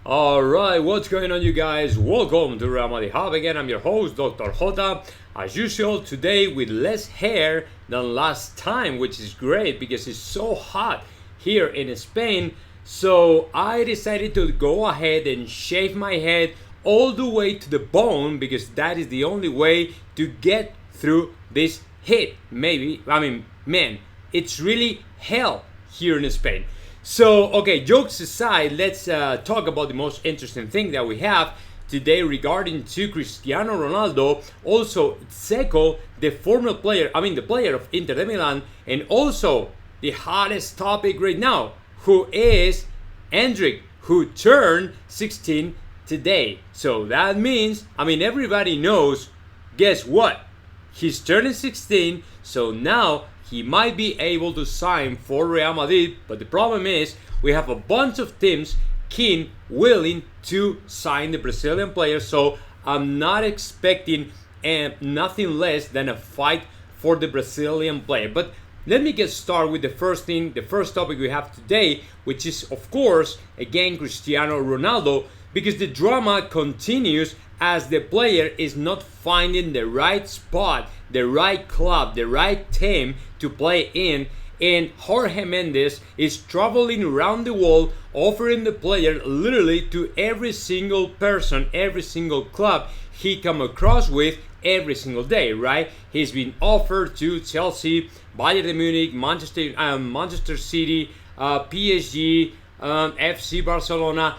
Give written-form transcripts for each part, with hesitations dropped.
Alright, what's going on, you guys? Welcome to Madrid Hub again. I'm your host, Dr. JOTA. As usual, today with less hair than last time, which is great because it's so hot here in Spain. So I decided to go ahead and shave my head all the way to the bone because that is the only way to get through this heat. Man, it's really hell here in Spain. So, okay, jokes aside, let's talk about the most interesting thing that we have today regarding to Cristiano Ronaldo, also Dzeko, the the player of Inter de Milan, and also the hottest topic right now, who is Endrick, who turned 16 today. So that means, everybody knows, guess what? He's turning 16, so now he might be able to sign for Real Madrid, but the problem is we have a bunch of teams keen, willing to sign the Brazilian player, so I'm not expecting nothing less than a fight for the Brazilian player. But let me get started with the first topic we have today, which is, of course, again, Cristiano Ronaldo, because the drama continues as the player is not finding the right spot, the right club, the right team to play in, and Jorge Mendes is traveling around the world offering the player literally to every single person, every single club he come across with every single day, right? He's been offered to Chelsea, Bayern Munich, Manchester City, PSG, FC Barcelona,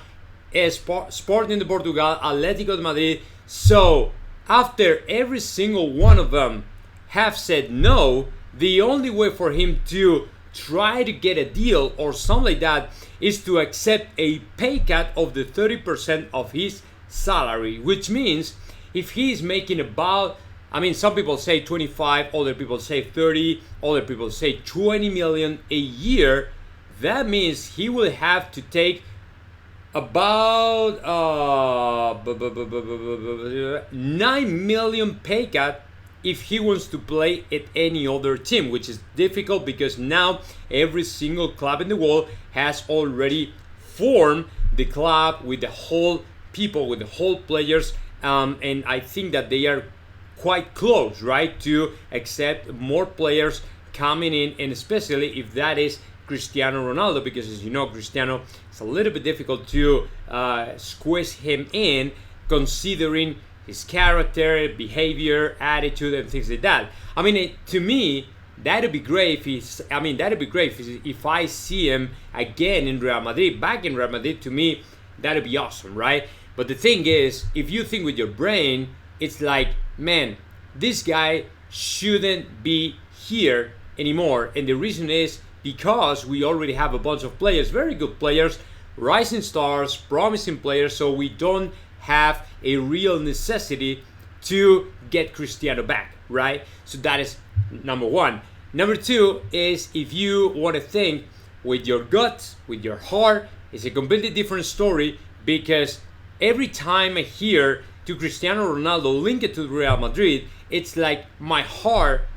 Sporting de Portugal, Atletico de Madrid. So after every single one of them have said no, the only way for him to try to get a deal or something like that is to accept a pay cut of the 30% of his salary, which means if he is making about, some people say 25, other people say 30, other people say 20 million a year, that means he will have to take about 9 million pay cut if he wants to play at any other team, which is difficult because now every single club in the world has already formed the club with the whole people, with the whole players, and I think that they are quite close, right, to accept more players coming in, and especially if that is Cristiano Ronaldo, because as you know, Cristiano, it's a little bit difficult to squeeze him in considering his character, behavior, attitude, and things like that. To me, that'd be great if I see him again in Real Madrid, back in Real Madrid. To me, that'd be awesome, right? But the thing is, if you think with your brain, it's like, man, this guy shouldn't be here anymore, and the reason is because we already have a bunch of players, very good players, rising stars, promising players, so we don't have a real necessity to get Cristiano back, right? So that is number one. Number two is, if you want to think with your guts, with your heart, it's a completely different story, because every time I hear to Cristiano Ronaldo linked to Real Madrid, it's like my heart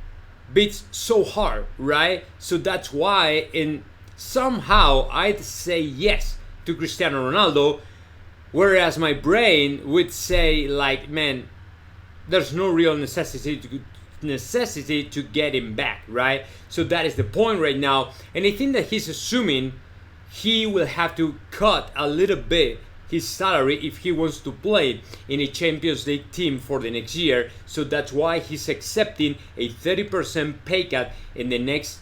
beats so hard, right? So that's why, and somehow I'd say yes to Cristiano Ronaldo, whereas my brain would say, like, man, there's no real necessity to get him back, right? So that is the point right now, and I think that he's assuming he will have to cut a little bit his salary if he wants to play in a Champions League team for the next year. So that's why he's accepting a 30% pay cut in the next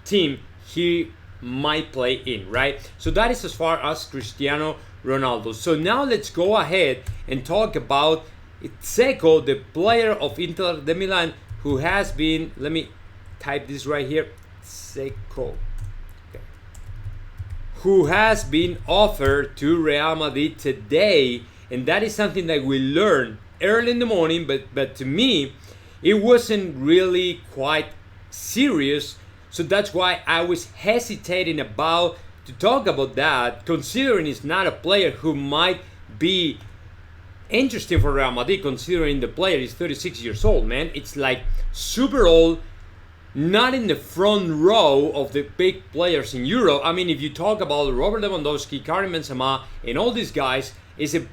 team he might play in, right? So that is as far as Cristiano Ronaldo. So now let's go ahead and talk about Dzeko, the player of Inter de Milan, who has been, let me type this right here, Dzeko, who has been offered to Real Madrid today, and that is something that we learned early in the morning, but to me, it wasn't really quite serious, so that's why I was hesitating about to talk about that, considering it's not a player who might be interesting for Real Madrid, considering the player is 36 years old, man. It's like super old, not in the front row of the big players in Europe. I mean, if you talk about Robert Lewandowski, Karim Benzema, and all these guys, it's a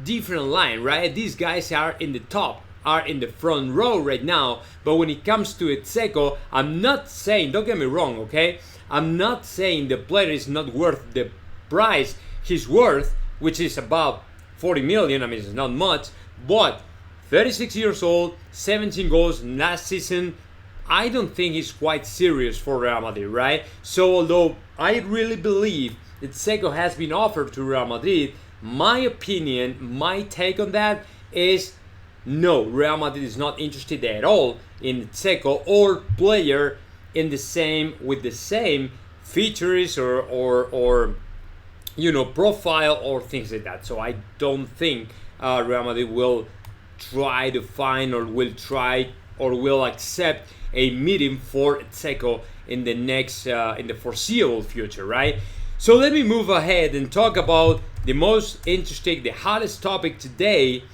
different line, right? These guys are in the top, are in the front row right now. But when it comes to Dzeko, I'm not saying, don't get me wrong, okay? I'm not saying the player is not worth the price he's worth, which is about 40 million. I mean, it's not much, but 36 years old, 17 goals last season. I don't think he's quite serious for Real Madrid, right? So although I really believe that Dzeko has been offered to Real Madrid, my opinion, my take on that is no, Real Madrid is not interested at all in Dzeko or player in the same with the same features or you know, profile or things like that. So I don't think Real Madrid will try to find or will accept a meeting for Dzeko in the next in the foreseeable future, right? So let me move ahead and talk about the most interesting, the hottest topic today,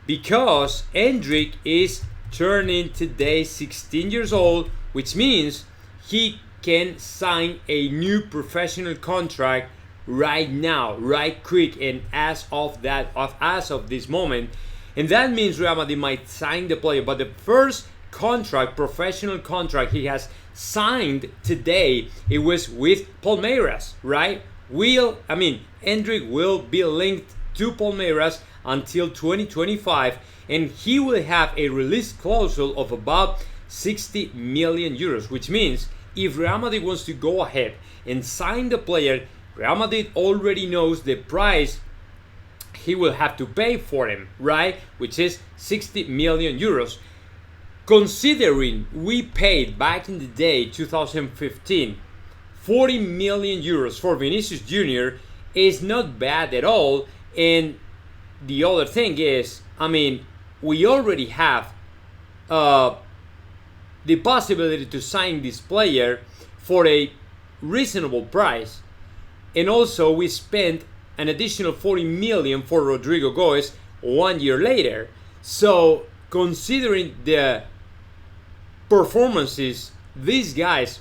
because Endrick is turning today 16 years old, which means he can sign a new professional contract right now, right quick, and as of this moment. And that means Real Madrid might sign the player, but the first contract, professional contract he has signed today, it was with Palmeiras, right? Endrick will be linked to Palmeiras until 2025, and he will have a release clause of about 60 million euros, which means if Real Madrid wants to go ahead and sign the player, Real Madrid already knows the price he will have to pay for him, right? Which is 60 million euros. Considering we paid back in the day, 2015, 40 million euros for Vinicius Jr. is not bad at all. And the other thing is, I mean, we already have the possibility to sign this player for a reasonable price. And also we spent an additional 40 million for Rodrigo Goes 1 year later. So considering the performances these guys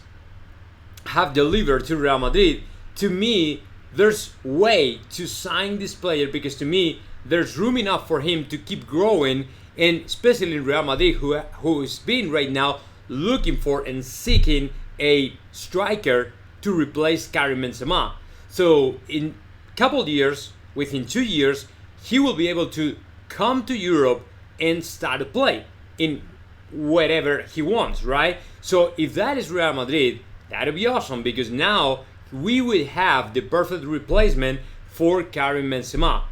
have delivered to Real Madrid, to me there's way to sign this player, because to me there's room enough for him to keep growing, and especially in Real Madrid, who's been right now looking for and seeking a striker to replace Karim Benzema. So in a couple of years, within 2 years, he will be able to come to Europe and start to play in whatever he wants, right? So if that is Real Madrid, that would be awesome, because now we will have the perfect replacement for Karim Benzema.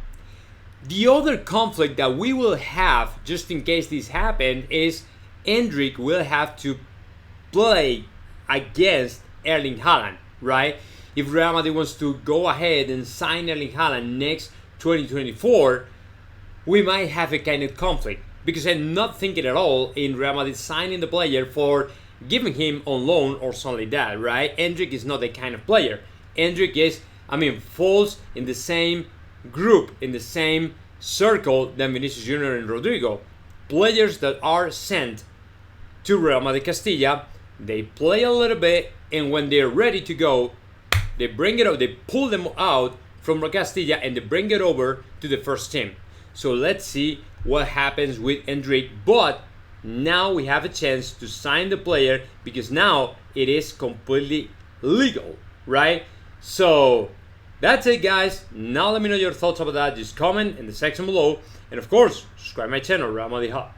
The other conflict that we will have, just in case this happens, is Endrick will have to play against Erling Haaland, right? If Real Madrid wants to go ahead and sign Erling Haaland next 2024, we might have a kind of conflict, because I'm not thinking at all in Real Madrid signing the player for giving him on loan or something like that, right? Endrick is not that kind of player. Endrick is, falls in the same group, in the same circle than Vinicius Jr. and Rodrigo. Players that are sent to Real Madrid Castilla, they play a little bit, and when they're ready to go, they bring it up, they pull them out from Castilla and they bring it over to the first team. So let's see what happens with Endrick. But now we have a chance to sign the player, because now it is completely legal, right? So that's it, guys. Now let me know your thoughts about that. Just comment in the section below, and of course, subscribe my channel, R.Madrid Hub.